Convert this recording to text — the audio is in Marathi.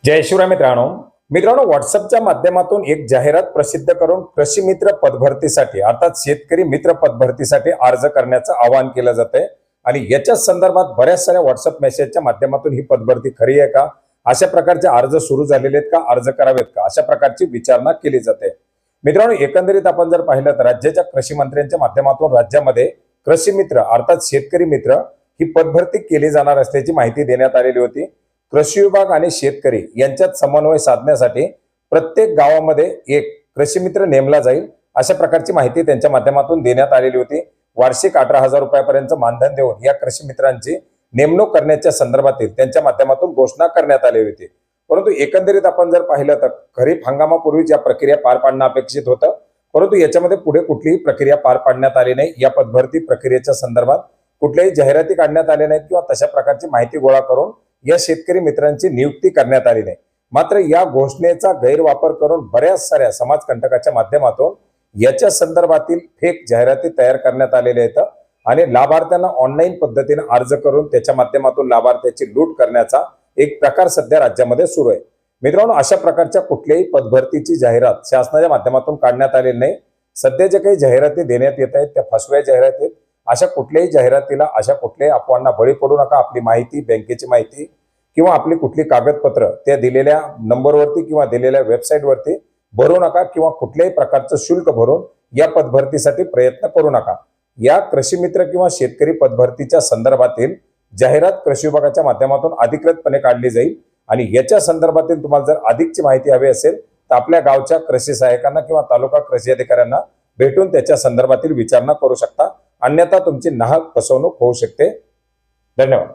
जय शिवराय मित्रांनो मित्रांनो व्हॉट्सअपच्या माध्यमातून एक जाहिरात प्रसिद्ध करून कृषी मित्र पदभरतीसाठी अर्थात शेतकरी मित्र पदभरतीसाठी अर्ज करण्याचं आवाहन केलं जातंय आणि याच्या संदर्भात बऱ्याच साऱ्या व्हॉट्सअप मेसेजच्या माध्यमातून ही पदभरती खरी आहे का, अशा प्रकारचे अर्ज सुरू झालेले आहेत का, अर्ज करावेत का, अशा प्रकारची विचारणा केली जाते। मित्रांनो एकंदरीत आपण जर पाहिलं तर राज्याच्या कृषी मंत्र्यांच्या माध्यमातून राज्यामध्ये कृषी मित्र अर्थात शेतकरी मित्र ही पदभरती केली जाणार असल्याची माहिती देण्यात आलेली होती। कृषी विभाग आणि शेतकरी यांच्यात समन्वय साधण्यासाठी प्रत्येक गावामध्ये एक कृषी मित्र नेमला जाईल अशा प्रकारची माहिती त्यांच्या माध्यमातून देण्यात आलेली होती। वार्षिक 18,000 रुपयापर्यंत मानधन देऊन या कृषी मित्रांची नेमणूक करण्याच्या संदर्भातील त्यांच्या माध्यमातून घोषणा करण्यात आली होती। परंतु एकंदरीत आपण जर पाहिलं तर खरीप हंगामापूर्वीच या प्रक्रिया पार पाडणं अपेक्षित होतं, परंतु याच्यामध्ये पुढे कुठलीही प्रक्रिया पार पाडण्यात आली नाही। या पदभरती प्रक्रियेच्या संदर्भात कुठल्याही जाहिराती काढण्यात आल्या नाहीत किंवा तशा प्रकारची माहिती गोळा करून या शेतकरी मित्रांची नियुक्ती करण्यात आली नाही। मात्र या घोषणेचा गैरवापर करून बऱ्याच साऱ्या समाजकंटकाच्या माध्यमातून याच्या संदर्भातील फेक जाहिराती तयार करण्यात आलेल्या आहेत आणि लाभार्थ्यांना ऑनलाईन पद्धतीने अर्ज करून त्याच्या माध्यमातून लाभार्थ्याची लूट करण्याचा एक प्रकार सध्या राज्यामध्ये सुरू आहे। मित्रांनो अशा प्रकारच्या कुठल्याही पदभरतीची जाहिरात शासनाच्या माध्यमातून काढण्यात आलेली नाही। सध्या जे काही जाहिराती देण्यात येत आहेत त्या फसव्या जाहिराती आहेत। अशा कुठल्याही जाहिरातीला अशा कुठल्याही अफवांना बळी पडू नका। आपली माहिती, बँकेची माहिती किंवा आपली कुठली कागदपत्र त्या दिलेल्या नंबरवरती किंवा दिलेल्या वेबसाईटवरती भरू नका किंवा कुठल्याही प्रकारचं शुल्क भरून या पदभरतीसाठी प्रयत्न करू नका। या कृषी मित्र किंवा शेतकरी पदभरतीच्या संदर्भातील जाहिरात कृषी विभागाच्या माध्यमातून अधिकृतपणे काढली जाईल आणि याच्या संदर्भातील तुम्हाला जर अधिकची माहिती हवी असेल तर आपल्या गावच्या कृषी सहाय्यकांना किंवा तालुका कृषी अधिकाऱ्यांना भेटून त्याच्या संदर्भातील विचारणा करू शकता, अन्यथा तुमची नाहक फसवणूक होऊ शकते। धन्यवाद।